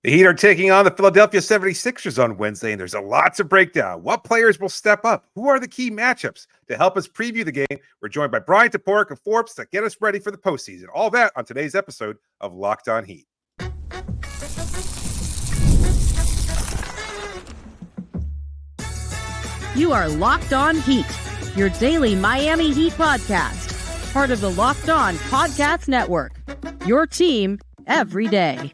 The Heat are taking on the Philadelphia 76ers on Wednesday, and there's a lot to break down. What players will step up? Who are the key matchups? To help us preview the game, we're joined by Bryan Toporek of Forbes to get us ready for the postseason. All that on today's episode of Locked On Heat. You are Locked On Heat, your daily Miami Heat podcast, part of the Locked On Podcast Network, your team every day.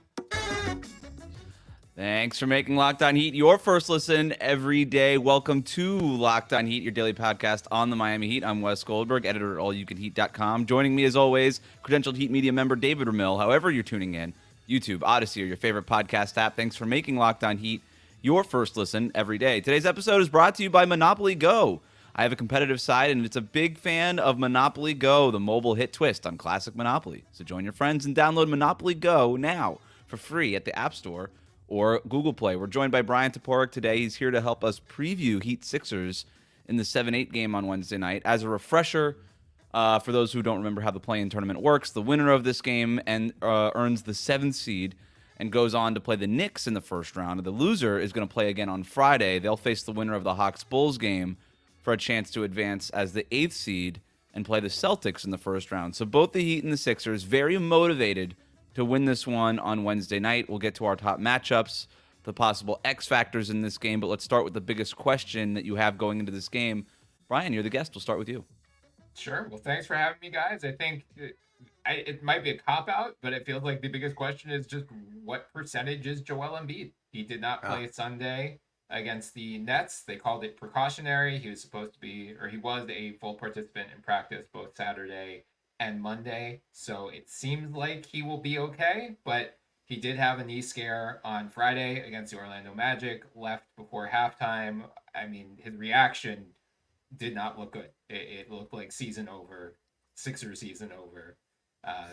Thanks for making Locked On Heat your first listen every day. Welcome to Locked On Heat, your daily podcast on the Miami Heat. I'm Wes Goldberg, editor at allyoucanheat.com. Joining me as always, credentialed Heat media member David Ramil. However you're tuning in, YouTube, Odyssey, or your favorite podcast app, thanks for making Locked On Heat your first listen every day. Today's episode is brought to you by Monopoly Go. I have a competitive side, and it's a big fan of Monopoly Go, the mobile hit twist on classic Monopoly. So join your friends and download Monopoly Go now for free at the App Store or Google Play. We're joined by Bryan Toporek today. He's here to help us preview Heat Sixers in the 7-8 game on Wednesday night. As a refresher, for those who don't remember how the play-in tournament works, the winner of this game earns the 7th seed and goes on to play the Knicks in the first round. And the loser is going to play again on Friday. They'll face the winner of the Hawks-Bulls game for a chance to advance as the 8th seed and play the Celtics in the first round. So both the Heat and the Sixers very motivated to win this one on Wednesday night. We'll get to our top matchups, the possible X factors in this game, but let's start with the biggest question that you have going into this game. Bryan, you're the guest. We'll start with you. Sure. Well, thanks for having me, guys. I think it might be a cop-out, but it feels like the biggest question is just what percentage is Joel Embiid? He did not play Sunday against the Nets. They called it precautionary. He was supposed to be, or he was a full participant in practice both Saturday and Monday, so it seems like he will be okay, but he did have a knee scare on Friday against the Orlando Magic, left before halftime. I mean, his reaction did not look good. It looked like season over, Sixers season over.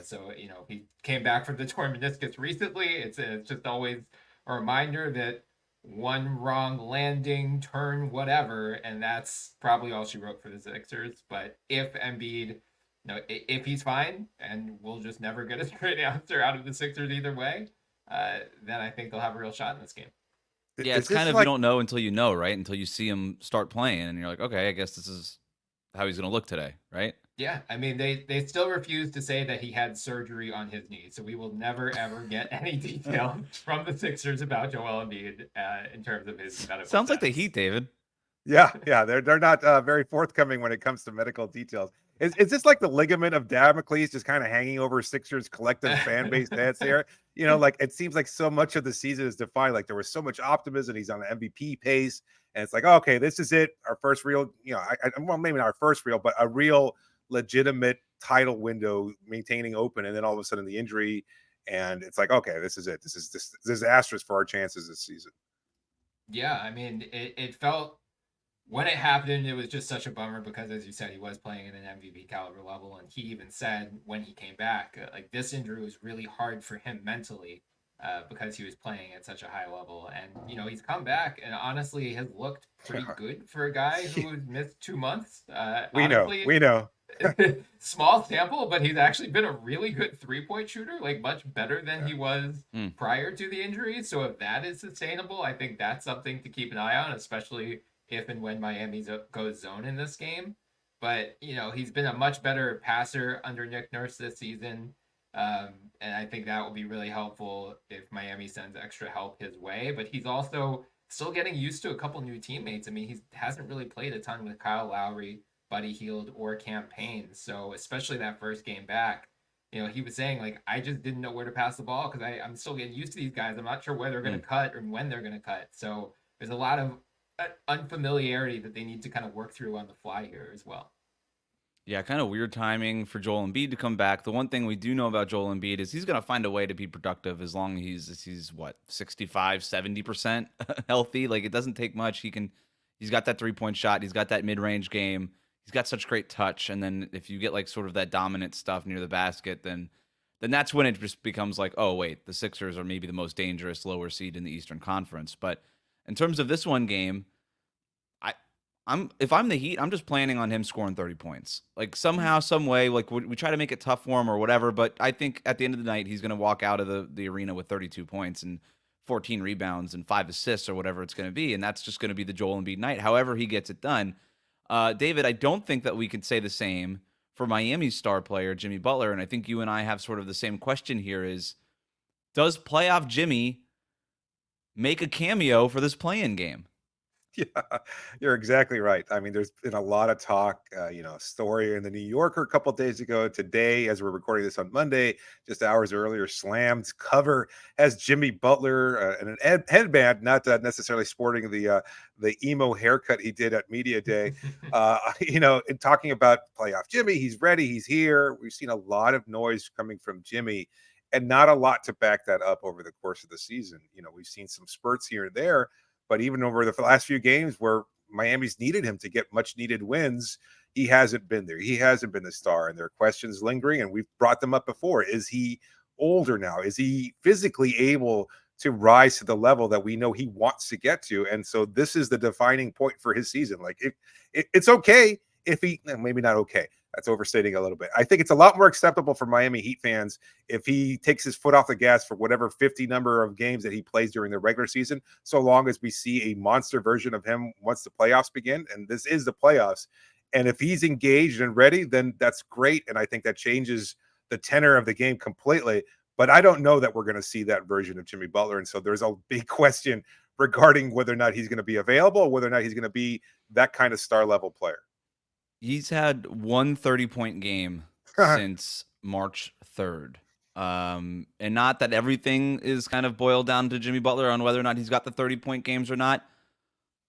So, he came back from the torn meniscus recently. It's just always a reminder that one wrong landing, turn, whatever, and that's probably all she wrote for the Sixers. But if Embiid, if he's fine, and we'll just never get a straight answer out of the Sixers either way, then I think they'll have a real shot in this game. Yeah, it's kind of like, you don't know until you know, right? Until you see him start playing, and you're like, okay, I guess this is how he's going to look today, right? Yeah, I mean, they still refuse to say that he had surgery on his knee, so we will never, ever get any detail from the Sixers about Joel Embiid in terms of his medical Sounds status. like the Heat, David. Yeah, they're not very forthcoming when it comes to medical details. Is this like the ligament of Damocles just kind of hanging over Sixers collective fan base heads here? Like it seems like so much of the season is defined. Like there was so much optimism. He's on the MVP pace, and it's like, okay, this is it. Our first real, well, maybe not our first real, but a real legitimate title window maintaining open. And then all of a sudden the injury, and it's like, okay, this is it. This is disastrous for our chances this season. Yeah, I mean, it felt, when it happened, it was just such a bummer because, as you said, he was playing at an MVP caliber level. And he even said when he came back, like this injury was really hard for him mentally because he was playing at such a high level. And, he's come back and honestly has looked pretty good for a guy who missed 2 months. We know. Small sample, but he's actually been a really good three-point shooter, like much better than he was prior to the injury. So if that is sustainable, I think that's something to keep an eye on, especially if and when Miami goes zone in this game. But, he's been a much better passer under Nick Nurse this season. And I think that will be really helpful if Miami sends extra help his way. But he's also still getting used to a couple new teammates. I mean, he hasn't really played a ton with Kyle Lowry, Buddy Hield, or campaign. So especially that first game back, he was saying, like, I just didn't know where to pass the ball because I'm still getting used to these guys. I'm not sure where they're going to cut or when they're going to cut. So there's a lot of unfamiliarity that they need to kind of work through on the fly here as well. Yeah, kind of weird timing for Joel Embiid to come back. The one thing we do know about Joel Embiid is he's going to find a way to be productive as long as he's 65, 70% healthy. Like it doesn't take much. He's got that 3-point shot. He's got that mid-range game. He's got such great touch. And then if you get like sort of that dominant stuff near the basket, then that's when it just becomes like, oh wait, the Sixers are maybe the most dangerous lower seed in the Eastern Conference. But in terms of this one game, if I'm the Heat, I'm just planning on him scoring 30 points. Like somehow, some way, like we try to make it tough for him or whatever. But I think at the end of the night, he's going to walk out of the arena with 32 points. And 14 rebounds and 5 assists or whatever it's going to be. And that's just going to be the Joel Embiid night, however he gets it done. David, I don't think that we can say the same for Miami's star player, Jimmy Butler. And I think you and I have sort of the same question here is, does playoff Jimmy make a cameo for this play-in game? Yeah, you're exactly right. I mean, there's been a lot of talk, story in the New Yorker a couple of days ago. Today, as we're recording this on Monday, just hours earlier, Slam's cover has Jimmy Butler in an headband, not necessarily sporting the emo haircut he did at Media Day. And talking about playoff Jimmy, he's ready, he's here. We've seen a lot of noise coming from Jimmy, and not a lot to back that up over the course of the season. We've seen some spurts here and there, but even over the last few games where Miami's needed him to get much needed wins, he hasn't been there. He hasn't been the star, and there are questions lingering, and we've brought them up before. Is he older now? Is he physically able to rise to the level that we know he wants to get to? And so this is the defining point for his season. Like, it's okay if he, maybe not okay, that's overstating a little bit. I think it's a lot more acceptable for Miami Heat fans if he takes his foot off the gas for whatever 50 number of games that he plays during the regular season, so long as we see a monster version of him once the playoffs begin. And this is the playoffs. And if he's engaged and ready, then that's great. And I think that changes the tenor of the game completely. But I don't know that we're going to see that version of Jimmy Butler. And so there's a big question regarding whether or not he's going to be available, whether or not he's going to be that kind of star level player. He's had one 30-point game since March 3rd. And not that everything is kind of boiled down to Jimmy Butler on whether or not he's got the 30-point games or not,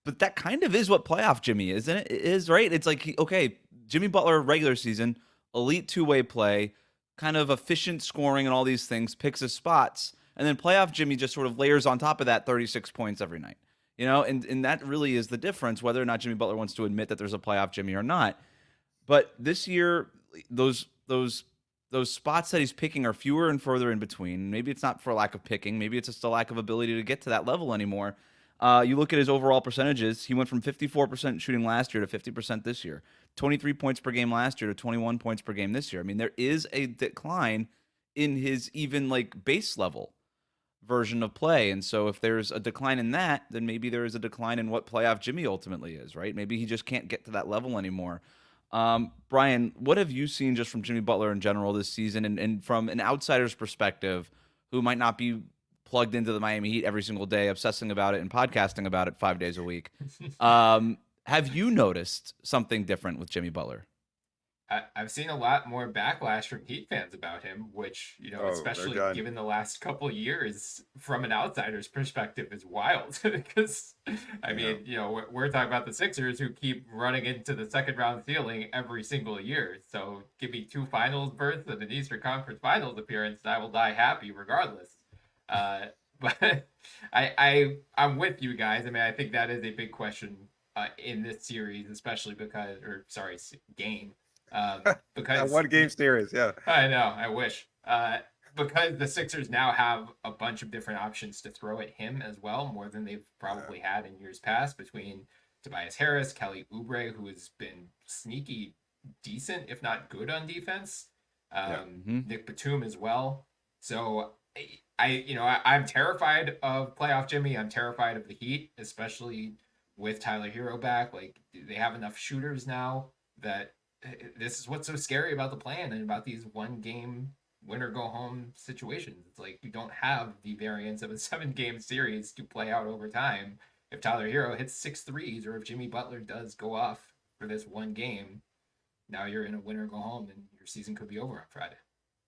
but that kind of is what playoff Jimmy is, isn't it? It is, right? It's like, okay, Jimmy Butler regular season, elite two-way play, kind of efficient scoring and all these things, picks his spots, and then playoff Jimmy just sort of layers on top of that 36 points every night. And that really is the difference, whether or not Jimmy Butler wants to admit that there's a playoff Jimmy or not. But this year, those spots that he's picking are fewer and further in between. Maybe it's not for lack of picking. Maybe it's just a lack of ability to get to that level anymore. You look at his overall percentages. He went from 54% shooting last year to 50% this year. 23 points per game last year to 21 points per game this year. I mean, there is a decline in his even like base level version of play. And so if there's a decline in that, then maybe there is a decline in what playoff Jimmy ultimately is, right? Maybe he just can't get to that level anymore. Bryan, what have you seen just from Jimmy Butler in general this season, and from an outsider's perspective who might not be plugged into the Miami Heat every single day, obsessing about it and podcasting about it 5 days a week? Have you noticed something different with Jimmy Butler? I've seen a lot more backlash from Heat fans about him, which, especially given the last couple of years, from an outsider's perspective, is wild. Because, we're talking about the Sixers, who keep running into the second round ceiling every single year. So give me 2 finals berths and an Eastern Conference Finals appearance, and I will die happy regardless. But I'm with you guys. I mean, I think that is a big question in this series, especially game. Because one game series, yeah. I know, I wish. Because the Sixers now have a bunch of different options to throw at him as well, more than they've probably had in years past, between Tobias Harris, Kelly Oubre, who has been sneaky decent, if not good on defense, Nick Batum as well. So I'm terrified of playoff Jimmy. I'm terrified of the Heat, especially with Tyler Hero back. Like, they have enough shooters now that this is what's so scary about the plan and about these 1-game winner go home situations. It's like you don't have the variance of a 7-game series to play out over time. If Tyler Hero hits 6 threes, or if Jimmy Butler does go off for this 1 game, now you're in a winner go home and your season could be over on Friday.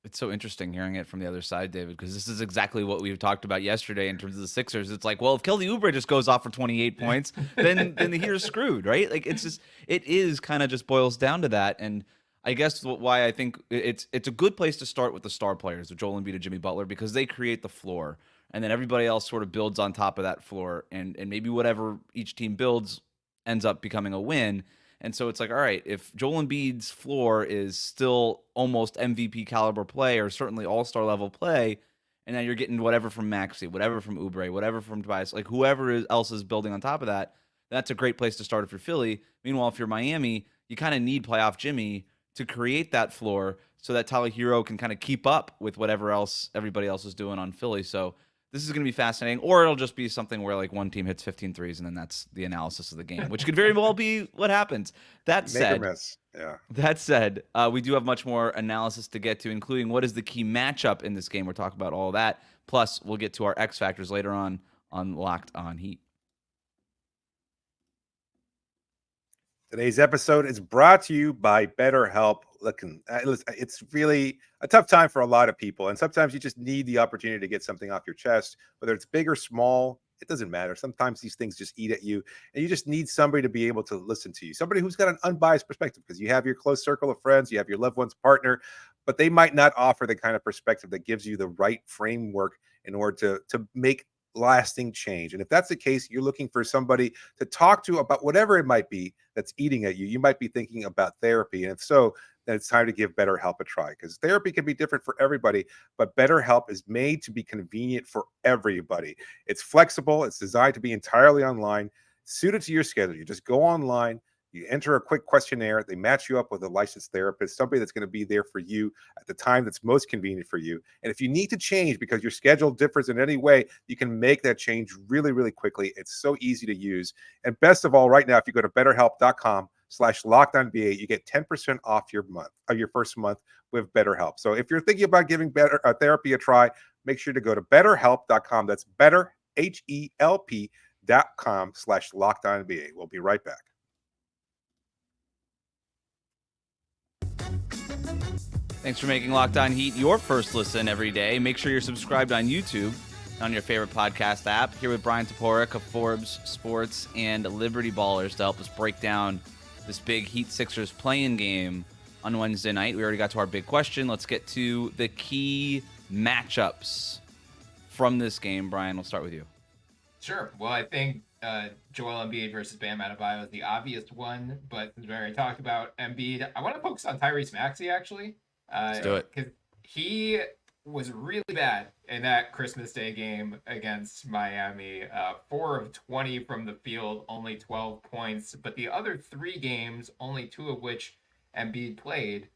It's so interesting hearing it from the other side, David, because this is exactly what we talked about yesterday in terms of the Sixers. It's like, well, if Kelly Oubre just goes off for 28 points, then the Heat are screwed, right? Like, it is kind of just boils down to that. And I guess why I think it's a good place to start with the star players, with Joel Embiid and Jimmy Butler, because they create the floor, and then everybody else sort of builds on top of that floor, and maybe whatever each team builds ends up becoming a win. And so it's like, all right, if Joel Embiid's floor is still almost MVP caliber play, or certainly all-star level play, and now you're getting whatever from Maxey, whatever from Oubre, whatever from Tobias, like whoever else is building on top of that, that's a great place to start if you're Philly. Meanwhile, if you're Miami, you kind of need playoff Jimmy to create that floor so that Tyler Hero can kind of keep up with whatever else everybody else is doing on Philly. So This is going to be fascinating, or it'll just be something where like one team hits 15 threes and then that's the analysis of the game, which could very well be what happens. That Make or said, miss. Yeah. that said, we do have much more analysis to get to, including what is the key matchup in this game. We'll talk about all that. Plus, we'll get to our X factors later on Locked On Heat. Today's episode is brought to you by BetterHelp. Listen, it's really a tough time for a lot of people, and sometimes you just need the opportunity to get something off your chest, whether it's big or small. It doesn't matter. Sometimes these things just eat at you, and you just need somebody to be able to listen to you, somebody who's got an unbiased perspective, because you have your close circle of friends, you have your loved one's partner, but they might not offer the kind of perspective that gives you the right framework in order to make lasting change. And if that's the case, you're looking for somebody to talk to about whatever it might be that's eating at you. You might be thinking about therapy. And if so, then it's time to give BetterHelp a try, because therapy can be different for everybody, but BetterHelp is made to be convenient for everybody. It's flexible. It's designed to be entirely online, suited to your schedule. You just go online, you enter a quick questionnaire, they match you up with a licensed therapist, somebody that's going to be there for you at the time that's most convenient for you. And if you need to change because your schedule differs in any way, you can make that change really, really quickly. It's so easy to use. And best of all, right now, if you go to betterhelp.com/lockedonba, you get 10% off your first month with BetterHelp. So if you're thinking about giving therapy a try, make sure to go to betterhelp.com. That's betterhelp.com/lockedonba. We'll be right back. Thanks for making Locked On Heat your first listen every day. Make sure you're subscribed on YouTube, on your favorite podcast app. Here with Bryan Toporek of Forbes Sports and Liberty Ballers to help us break down this big Heat Sixers play-in game on Wednesday night. We already got to our big question. Let's get to the key matchups from this game. Bryan, we'll start with you. Sure. Well, I think Joel Embiid versus Bam Adebayo is the obvious one, but since we already talked about Embiid, I want to focus on Tyrese Maxiell, actually. Let's do it. Because he was really bad in that Christmas Day game against Miami. 4 of 20 from the field, only 12 points. But the other 3 games, only 2 of which Embiid played,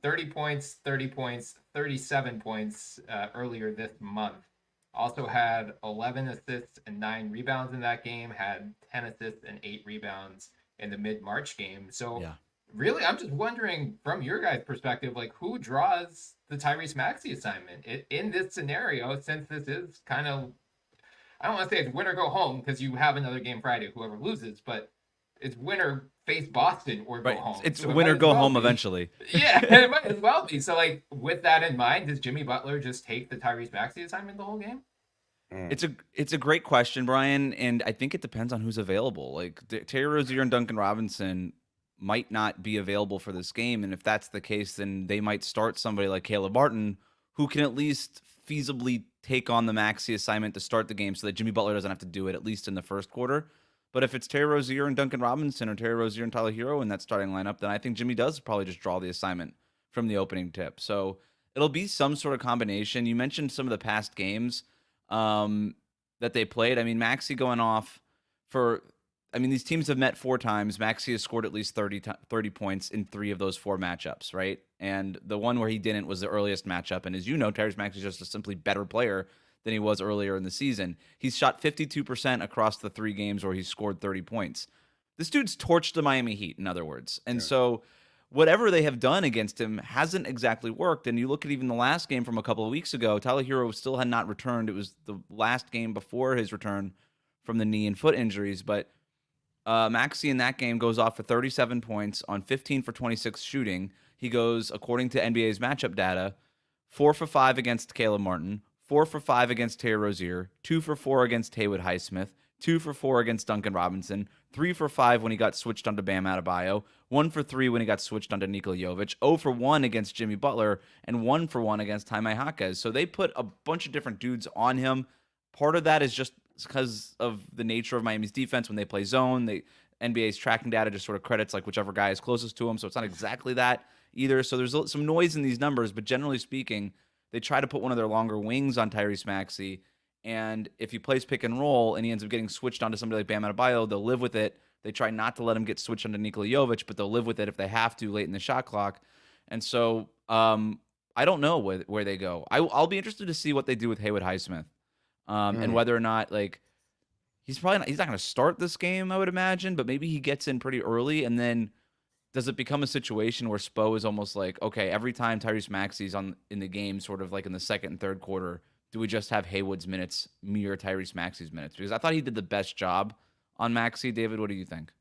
30 points, 30 points, 37 points earlier this month. Also had 11 assists and 9 rebounds in that game, had 10 assists and 8 rebounds in the mid-March game. So yeah. Really, I'm just wondering from your guys' perspective, like who draws the Tyrese Maxiell assignment in this scenario, since this is kind of, I don't want to say it's win or go home because you have another game Friday, whoever loses, but it's win or face Boston or go home. It's so win or go home eventually. Yeah, it might as well be. So like with that in mind, does Jimmy Butler just take the Tyrese Maxiell assignment the whole game? It's a great question, Bryan, and I think it depends on who's available. Like Terry Rozier and Duncan Robinson might not be available for this game, and if that's the case, then they might start somebody like Caleb Martin, who can at least feasibly take on the Maxey assignment to start the game so that Jimmy Butler doesn't have to do it, at least in the first quarter. But if it's Terry Rozier and Duncan Robinson or Terry Rozier and Tyler Hero in that starting lineup, then I think Jimmy does probably just draw the assignment from the opening tip. So it'll be some sort of combination. You mentioned some of the past games that they played. I mean, Maxey going off these teams have met 4 times. Maxey has scored at least 30 points in 3 of those 4 matchups, right? And the one where he didn't was the earliest matchup. And as you know, Tyrese Maxey is just a simply better player than he was earlier in the season. He's shot 52% across the 3 games where he's scored 30 points. This dude's torched the Miami Heat, in other words. And so whatever they have done against him hasn't exactly worked. And you look at even the last game from a couple of weeks ago, Tyler Hero still had not returned. It was the last game before his return from the knee and foot injuries. But Maxey in that game goes off for 37 points on 15 for 26 shooting. He goes, according to NBA's matchup data, 4 for 5 against Caleb Martin, 4 for 5 against Terry Rozier, 2 for 4 against Haywood Highsmith, 2 for 4 against Duncan Robinson, 3 for 5 when he got switched onto Bam Adebayo, 1 for 3 when he got switched onto Nikola Jovic, 0 for 1 against Jimmy Butler, and 1 for 1 against Jaime Jaquez. So they put a bunch of different dudes on him. Part of that is just because of the nature of Miami's defense when they play zone. The NBA's tracking data just sort of credits like whichever guy is closest to him, so it's not exactly that either. So there's some noise in these numbers, but generally speaking, they try to put one of their longer wings on Tyrese Maxey, and if he plays pick and roll and he ends up getting switched onto somebody like Bam Adebayo, they'll live with it. They try not to let him get switched onto Nikola Jovic, but they'll live with it if they have to late in the shot clock. And so I don't know where they go. I'll be interested to see what they do with Haywood Highsmith. And whether or not like he's not going to start this game, I would imagine, but maybe he gets in pretty early, and then does it become a situation where Spo is almost like, okay, every time Tyrese Maxey's in the game, sort of like in the second and third quarter, do we just have Haywood's minutes mirror Tyrese Maxey's minutes? Because I thought he did the best job on Maxey. David, what do you think?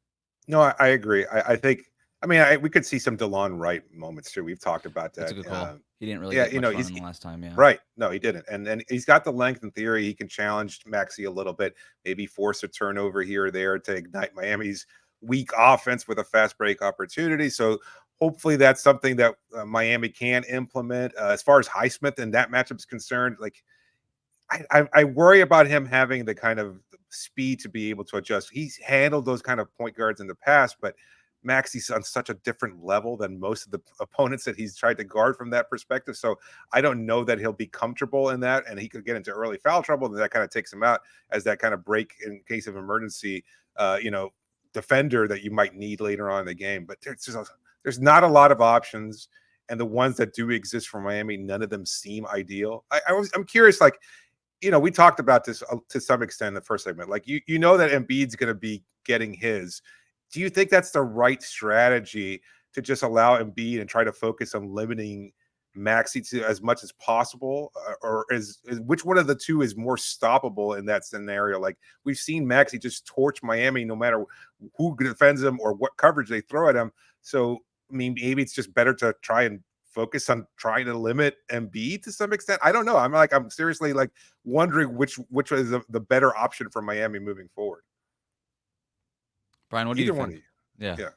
No, I agree. I think. I mean, we could see some DeLon Wright moments too. We've talked about that. That's a good call. He didn't really yeah, get much run in the last time. Yeah, right. No, he didn't. And he's got the length in theory. He can challenge Maxey a little bit, maybe force a turnover here or there to ignite Miami's weak offense with a fast break opportunity. So hopefully that's something that Miami can implement. As far as Highsmith and that matchup is concerned, like I worry about him having the kind of speed to be able to adjust. He's handled those kind of point guards in the past, but Maxey's on such a different level than most of the opponents that he's tried to guard from that perspective. So I don't know that he'll be comfortable in that, and he could get into early foul trouble, and that kind of takes him out as that kind of break in case of emergency, defender that you might need later on in the game. But there's not a lot of options, and the ones that do exist for Miami, none of them seem ideal. I'm curious, like, we talked about this to some extent in the first segment. Like, you know that Embiid's going to be getting his. Do you think that's the right strategy to just allow Embiid and try to focus on limiting Maxey to as much as possible? Or is which one of the two is more stoppable in that scenario? Like, we've seen Maxey just torch Miami no matter who defends him or what coverage they throw at him. So, I mean, maybe it's just better to try and focus on trying to limit Embiid to some extent. I don't know. I'm seriously like wondering which is the better option for Miami moving forward. Brian, what do you think? One of you. Yeah.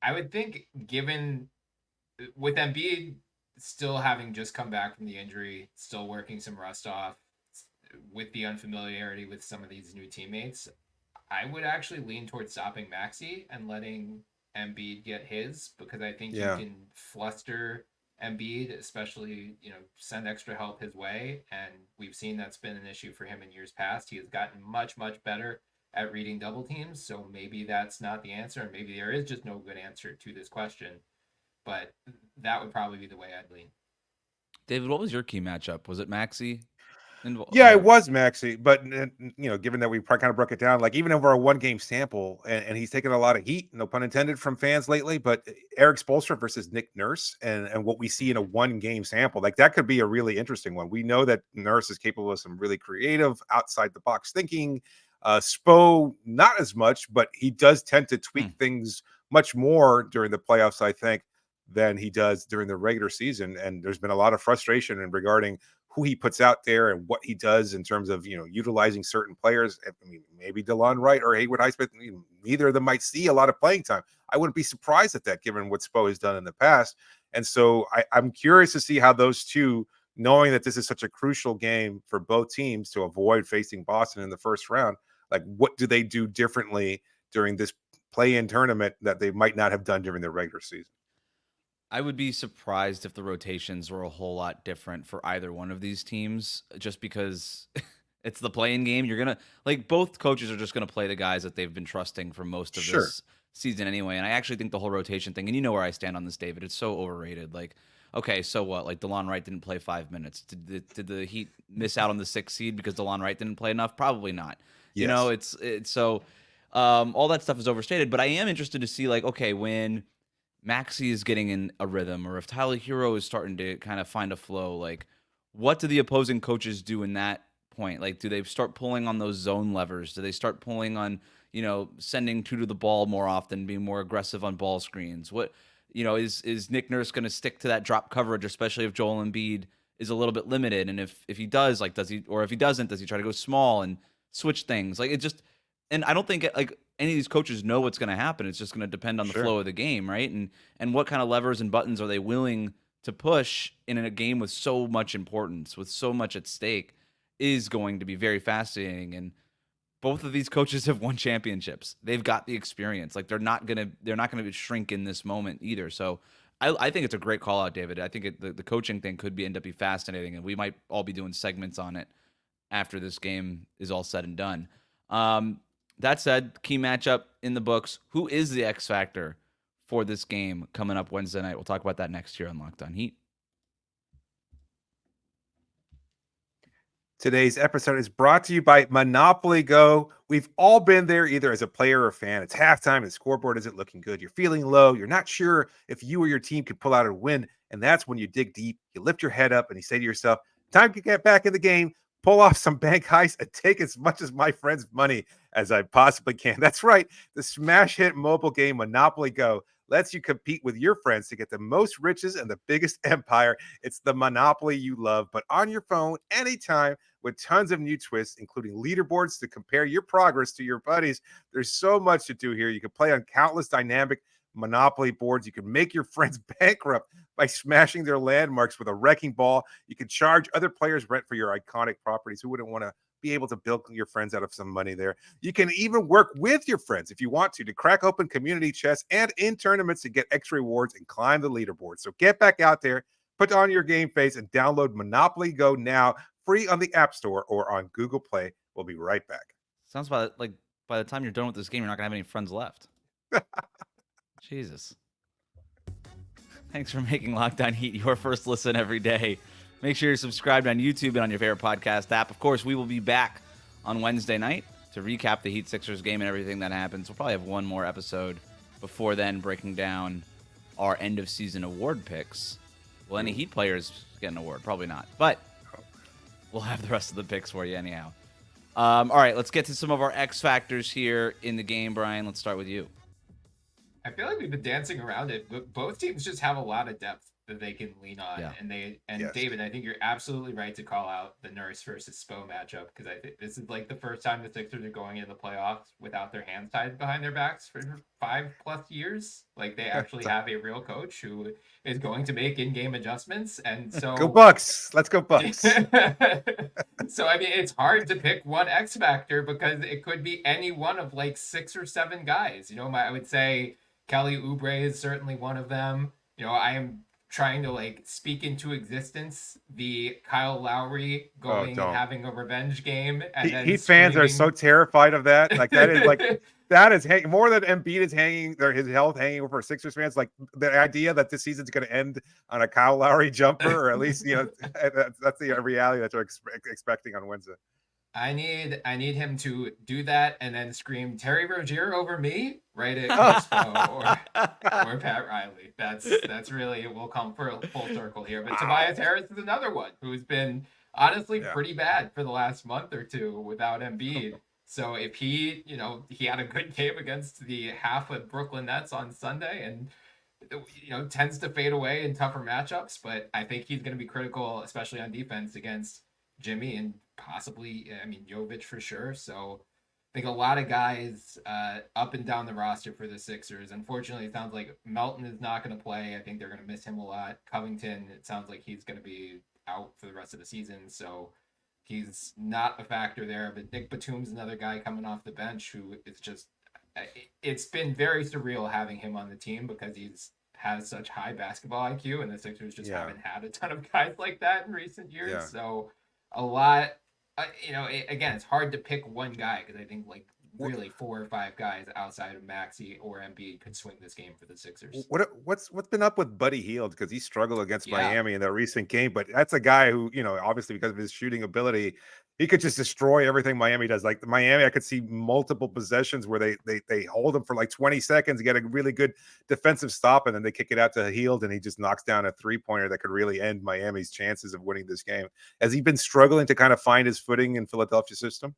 I would think, given with Embiid still having just come back from the injury, still working some rust off, with the unfamiliarity with some of these new teammates, I would actually lean towards stopping Maxey and letting Embiid get his, because I think you can fluster Embiid, especially, send extra help his way. And we've seen that's been an issue for him in years past. He has gotten much, much better at reading double teams. So maybe that's not the answer. And maybe there is just no good answer to this question. But that would probably be the way I'd lean. David, what was your key matchup? Was it Maxey? Yeah, it was Maxey, but given that we kind of broke it down, like even over a 1-game sample, and he's taken a lot of heat, no pun intended, from fans lately. But Eric Spoelstra versus Nick Nurse, and what we see in a 1-game sample, like that could be a really interesting one. We know that Nurse is capable of some really creative, outside the box thinking. Spo, not as much, but he does tend to tweak things much more during the playoffs, I think, than he does during the regular season. And there's been a lot of frustration regarding who he puts out there and what he does in terms of, utilizing certain players. I mean, maybe DeLon Wright or Haywood Highsmith, neither of them might see a lot of playing time. I wouldn't be surprised at that, given what Spo has done in the past. And so I'm curious to see how those two, knowing that this is such a crucial game for both teams to avoid facing Boston in the first round, like what do they do differently during this play-in tournament that they might not have done during the regular season? I would be surprised if the rotations were a whole lot different for either one of these teams, just because it's the play-in game. You're going to, both coaches are just going to play the guys that they've been trusting for most of this season anyway. And I actually think the whole rotation thing, and you know where I stand on this, David, it's so overrated. Okay, so what? DeLon Wright didn't play 5 minutes. Did the Heat miss out on the 6th seed because DeLon Wright didn't play enough? Probably not. Yes. It's so all that stuff is overstated. But I am interested to see, okay, when Maxey is getting in a rhythm, or if Tyler Hero is starting to kind of find a flow, what do the opposing coaches do in that point? Do they start pulling on those zone levers? Do they start pulling on, sending two to the ball more often, being more aggressive on ball screens? What, is Nick Nurse going to stick to that drop coverage, especially if Joel Embiid is a little bit limited? And if he does, does he, or if he doesn't, does he try to go small and switch things? And I don't think any of these coaches know what's going to happen. It's just going to depend on the flow of the game, right? And what kind of levers and buttons are they willing to push in a game with so much importance, with so much at stake, is going to be very fascinating. And both of these coaches have won championships. They've got the experience. They're not gonna shrink in this moment either. So I think it's a great call out, David. I think the coaching thing could end up being fascinating, and we might all be doing segments on it after this game is all said and done. That said, key matchup in the books. Who is the X factor for this game coming up Wednesday night? We'll talk about that next year on Locked On Heat. Today's episode is brought to you by Monopoly Go. We've all been there either as a player or fan. It's halftime and the scoreboard isn't looking good. You're feeling low. You're not sure if you or your team could pull out a win. And that's when you dig deep, you lift your head up and you say to yourself, time to get back in the game, pull off some bank heists, and take as much of my friends' money as I possibly can. That's right. The smash hit mobile game Monopoly Go lets you compete with your friends to get the most riches and the biggest empire. It's the Monopoly you love, but on your phone anytime with tons of new twists, including leaderboards to compare your progress to your buddies. There's so much to do here. You can play on countless dynamic Monopoly boards. You can make your friends bankrupt by smashing their landmarks with a wrecking ball. You can charge other players rent for your iconic properties. Who wouldn't want to be able to bilk your friends out of some money there? You can even work with your friends if you want to crack open community chests and in tournaments to get extra rewards and climb the leaderboard. So get back out there, put on your game face, and download Monopoly Go now, free on the App Store or on Google Play. We'll be right back. Sounds about like by the time you're done with this game, you're not gonna have any friends left. Jesus. Thanks for making Locked On Heat your first listen every day. Make sure you're subscribed on YouTube and on your favorite podcast app. Of course, we will be back on Wednesday night to recap the Heat Sixers game and everything that happens. We'll probably have one more episode before then, breaking down our end of season award picks. Will any Heat players get an award? Probably not. But we'll have the rest of the picks for you anyhow. All right, let's get to some of our X factors here in the game. Brian, let's start with you. I feel like we've been dancing around it, but both teams just have a lot of depth that they can lean on. Yeah. And Yes. David, I think you're absolutely right to call out the Nurse versus Spo matchup, because I think this is like the first time the Sixers are going into the playoffs without their hands tied behind their backs for 5+ years. Like, they actually have a real coach who is going to make in-game adjustments, and so Go Bucks. Let's go Bucks. So I mean, it's hard to pick one X factor because it could be any one of like 6 or 7 guys. I would say Kelly Oubre is certainly one of them. I am trying to like speak into existence the Kyle Lowry going and having a revenge game, and then Heat fans are so terrified of that. Like, that is like that is more than Embiid is hanging, or his health hanging over Sixers fans. Like, the idea that this season's going to end on a Kyle Lowry jumper, or at least that's the reality that they're expecting on Wednesday. I need him to do that and then scream Terry Rozier over me right at Crispo or Pat Riley. That's really, it will come for a full circle here. But Tobias Harris is another one who's been honestly pretty bad for the last month or two without Embiid. So if he had a good game against the half of Brooklyn Nets on Sunday, and tends to fade away in tougher matchups, but I think he's going to be critical, especially on defense against Jimmy and possibly, Jovic for sure. So I think a lot of guys up and down the roster for the Sixers. Unfortunately, it sounds like Melton is not going to play. I think they're going to miss him a lot. Covington, it sounds like he's going to be out for the rest of the season, so he's not a factor there. But Nick Batum's another guy coming off the bench who is just, it's been very surreal having him on the team because has such high basketball IQ, and the Sixers just haven't had a ton of guys like that in recent years. Yeah. So a lot, again, it's hard to pick one guy because I think like really 4 or 5 guys outside of Maxey or Embiid could swing this game for the Sixers. What's been up with Buddy Hield, because he struggled against Miami in that recent game, but that's a guy who, obviously because of his shooting ability, he could just destroy everything Miami does. Like Miami, I could see multiple possessions where they hold him for like 20 seconds, get a really good defensive stop, and then they kick it out to Hield, and he just knocks down a 3-pointer that could really end Miami's chances of winning this game. Has he been struggling to kind of find his footing in Philadelphia system?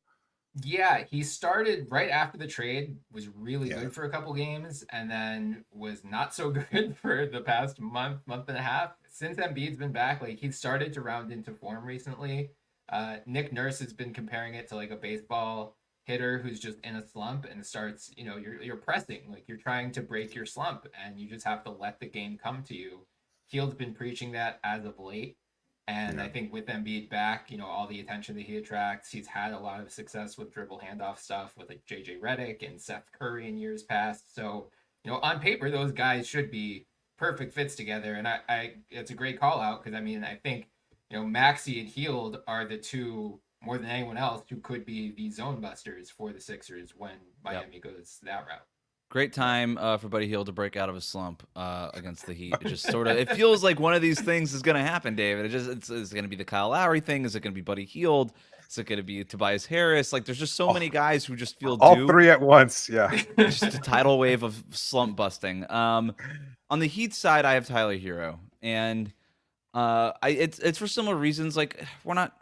Yeah, he started right after the trade, was really good for a couple games, and then was not so good for the past month and a half. Since Embiid's been back, like, he started to round into form recently. Nick Nurse has been comparing it to like a baseball hitter who's just in a slump and starts, you're pressing, like you're trying to break your slump, and you just have to let the game come to you. Hield's been preaching that as of late. And I think with Embiid back, all the attention that he attracts, he's had a lot of success with dribble handoff stuff with like JJ Redick and Seth Curry in years past. So, on paper, those guys should be perfect fits together. And I it's a great call out because I think, Maxey and Hield are the two more than anyone else who could be the zone busters for the Sixers when Miami goes that route. Great time for Buddy Hield to break out of a slump against the Heat. It just it feels like one of these things is going to happen, David. It's going to be the Kyle Lowry thing. Is it going to be Buddy Hield? Is it going to be Tobias Harris? Like, there's just so many guys who just feel all due. three at once. Yeah. Just a tidal wave of slump busting. On the Heat side, I have Tyler Hero, and it's for similar reasons. Like, we're not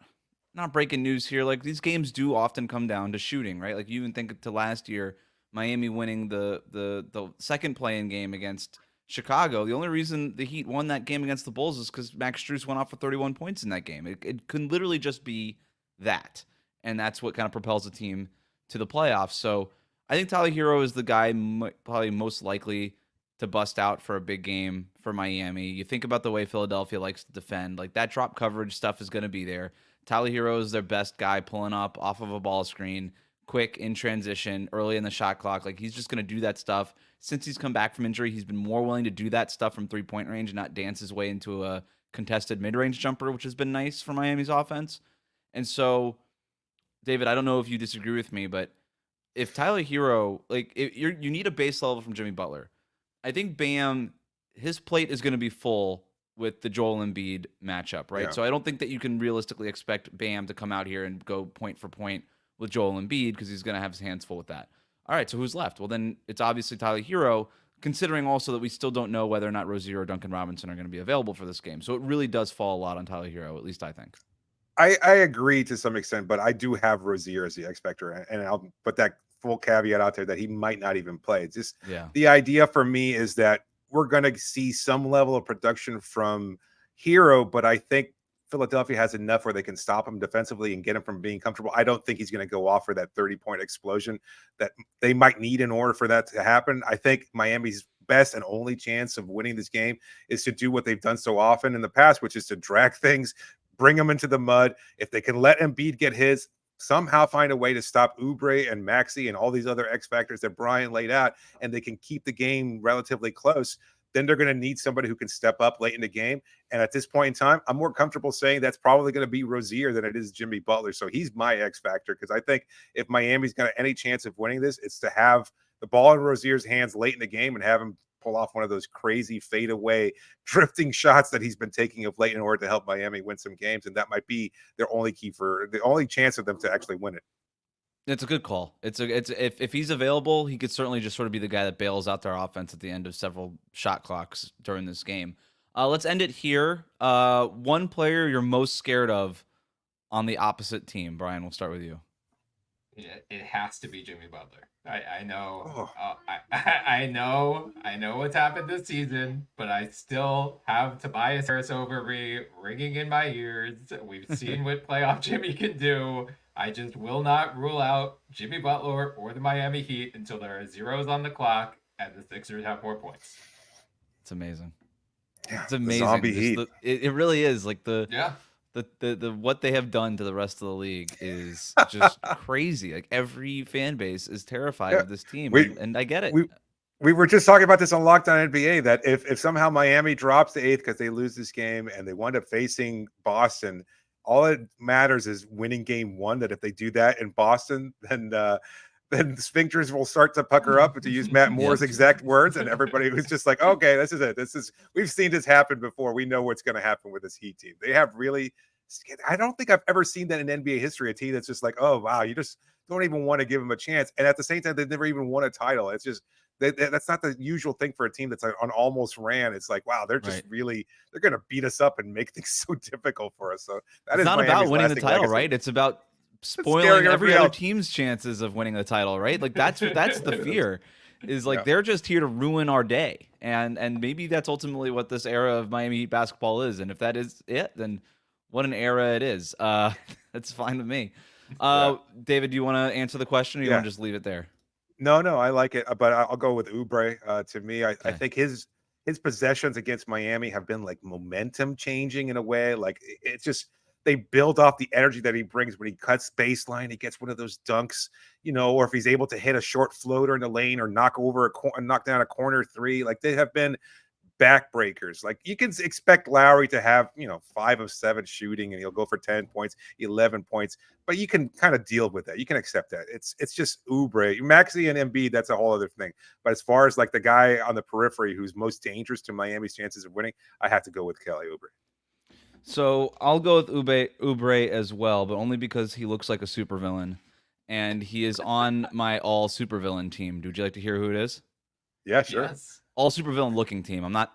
breaking news here. Like, these games do often come down to shooting, right? Like, you even think to last year, Miami winning the second play-in game against Chicago. The only reason the Heat won that game against the Bulls is because Max Strus went off for 31 points in that game. It can literally just be that, and that's what kind of propels the team to the playoffs. So I think Tyler Hero is the guy probably most likely to bust out for a big game for Miami. You think about the way Philadelphia likes to defend, like that drop coverage stuff is going to be there. Tyler Hero is their best guy pulling up off of a ball screen, quick in transition, early in the shot clock. Like, he's just going to do that stuff. Since he's come back from injury, he's been more willing to do that stuff from three-point range and not dance his way into a contested mid-range jumper, which has been nice for Miami's offense. And so, David, I don't know if you disagree with me, but if Tyler Hero, like, you need a base level from Jimmy Butler. I think Bam, his plate is going to be full with the Joel Embiid matchup, right? Yeah. So I don't think that you can realistically expect Bam to come out here and go point for point with Joel Embiid because he's going to have his hands full with that. All right, so who's left? Well, then it's obviously Tyler Hero, considering also that we still don't know whether or not Rozier or Duncan Robinson are going to be available for this game. So it really does fall a lot on Tyler Hero, at least I think. I agree to some extent, but I do have Rozier as the X factor, and I'll put that full caveat out there that he might not even play. It's just the idea for me is that we're going to see some level of production from Hero, but I think Philadelphia has enough where they can stop him defensively and get him from being comfortable. I don't think he's going to go off for that 30-point explosion that they might need in order for that to happen. I think Miami's best and only chance of winning this game is to do what they've done so often in the past, which is to drag things, bring them into the mud. If they can let Embiid get his, somehow find a way to stop Oubre and Maxey and all these other X factors that Bryan laid out, and they can keep the game relatively close, then they're going to need somebody who can step up late in the game. And at this point in time, I'm more comfortable saying that's probably going to be Rozier than it is Jimmy Butler. So he's my X factor, because I think if Miami's got any chance of winning this, it's to have the ball in Rozier's hands late in the game and have him pull off one of those crazy fadeaway drifting shots that he's been taking of late in order to help Miami win some games. And that might be their only key for the only chance of them to actually win it. It's a good call. If he's available, he could certainly just sort of be the guy that bails out their offense at the end of several shot clocks during this game. Let's end it here. One player you're most scared of on the opposite team. Bryan, we'll start with you. It has to be Jimmy Butler. I know, I know what's happened this season, but I still have Tobias Harris over me ringing in my ears. We've seen what playoff Jimmy can do. I just will not rule out Jimmy Butler or the Miami Heat until there are zeros on the clock and the Sixers have more points. It's amazing. Yeah, it's amazing. Zombie Heat. It really is like the what they have done to the rest of the league is just crazy. Like, every fan base is terrified of this team, and I get it. We were just talking about this on Locked On NBA, that if somehow Miami drops the 8th because they lose this game and they wind up facing Boston, all it matters is winning game 1. That if they do that in Boston, then sphincters will start to pucker up, to use Matt Moore's exact words, and everybody was just like, okay, this is it. We've seen this happen before. We know what's going to happen with this Heat team. They have really, I don't think I've ever seen that in NBA history, a team that's just like, oh, wow, you just don't even want to give them a chance. And at the same time, they've never even won a title. It's just, that's not the usual thing for a team that's like on almost ran. It's like, wow, they're just really, they're going to beat us up and make things so difficult for us. So it's not about winning the title, right? It's about spoiling every other team's chances of winning the title, right? Like, that's the fear, is like they're just here to ruin our day. And maybe that's ultimately what this era of Miami Heat basketball is. And if that is it, then what an era it is. That's fine with me. David, do you want to answer the question, or you want to just leave it there? No, I like it, but I'll go with Oubre. To me, I think his possessions against Miami have been like momentum changing in a way. Like, it's just, they build off the energy that he brings when he cuts baseline. He gets one of those dunks, or if he's able to hit a short floater in the lane or knock down a corner 3. Like, they have been backbreakers. Like, you can expect Lowry to have 5 of 7 shooting, and he'll go for 10 points, 11 points, but you can kind of deal with that. You can accept that. It's just Oubre, Maxey, and Embiid. That's a whole other thing. But as far as like the guy on the periphery who's most dangerous to Miami's chances of winning, I have to go with Kelly Oubre. So I'll go with Oubre as well, but only because he looks like a supervillain, and he is on my all supervillain team. Would you like to hear who it is? Yeah, sure. Yes. All supervillain looking team. I'm not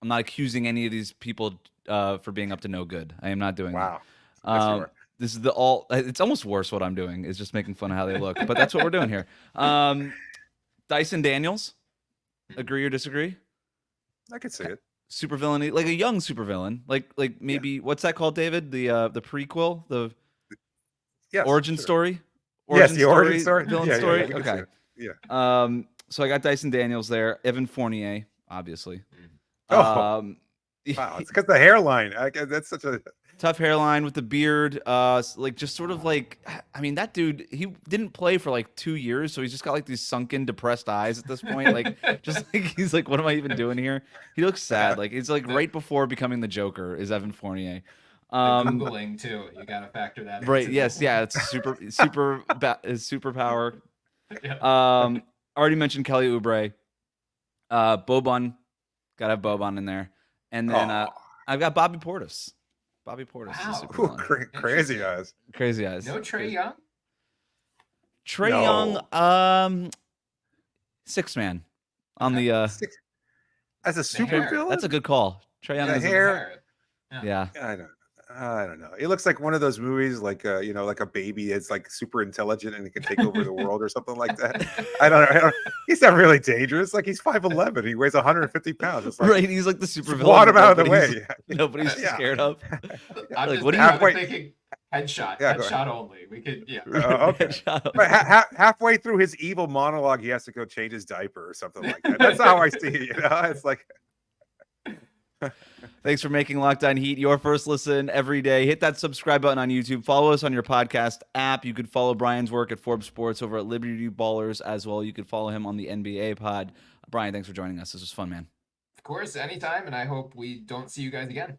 accusing any of these people for being up to no good. I am not doing Wow. that. Yes, you are. This is the all. It's almost worse what I'm doing. Is just making fun of how they look, but that's what we're doing here. Dyson Daniels. Agree or disagree? I could see it. Supervillain, like a young supervillain, like maybe what's that called, David? The prequel, the Yes, origin sure. story. Yes, the origin story. Villain Yeah, story. I can see Okay. it. Yeah. So I got Dyson Daniels there. Evan Fournier, obviously. Oh. Wow, it's because the hairline. That's such a tough hairline with the beard. Like just sort of like, I mean, that dude, he didn't play for like 2 years, so he's just got like these sunken, depressed eyes at this point. Like, just like he's like, what am I even doing here? He looks sad. Like it's like right before becoming the Joker is Evan Fournier. Googling too. You gotta factor that in. Right. Too. Yes. Yeah. It's his superpower. Yeah. Already mentioned Kelly Oubre. Boban, gotta have Boban in there, and then I've got Bobby Portis. Bobby Portis. Wow. Is a ooh, supervillain. crazy eyes. Crazy eyes. No Trey Young. Trey No. Young, six man on the. As a super hair. villain. That's a good call. Trey Young The is hair. yeah. I don't know. It looks like one of those movies, like like a baby is like super intelligent and it can take over the world or something like that. I don't know. He's not really dangerous. Like he's 5'11". He weighs 150 pounds. It's like, Right. He's like the super villain. swat him out of the way. Nobody's Yeah. scared of. I'm Like, just what do you- I'm thinking headshot. Yeah, go Headshot only. We could. Yeah. Okay. But halfway through his evil monologue, he has to go change his diaper or something like that. That's how I see it. It's like. Thanks for making Locked On Heat your first listen every day. Hit that subscribe button on YouTube. Follow us on your podcast app. You could follow Brian's work at Forbes Sports over at Liberty Ballers as well. You could follow him on the NBA pod. Brian, thanks for joining us. This was fun, man. Of course, anytime, and I hope we don't see you guys again.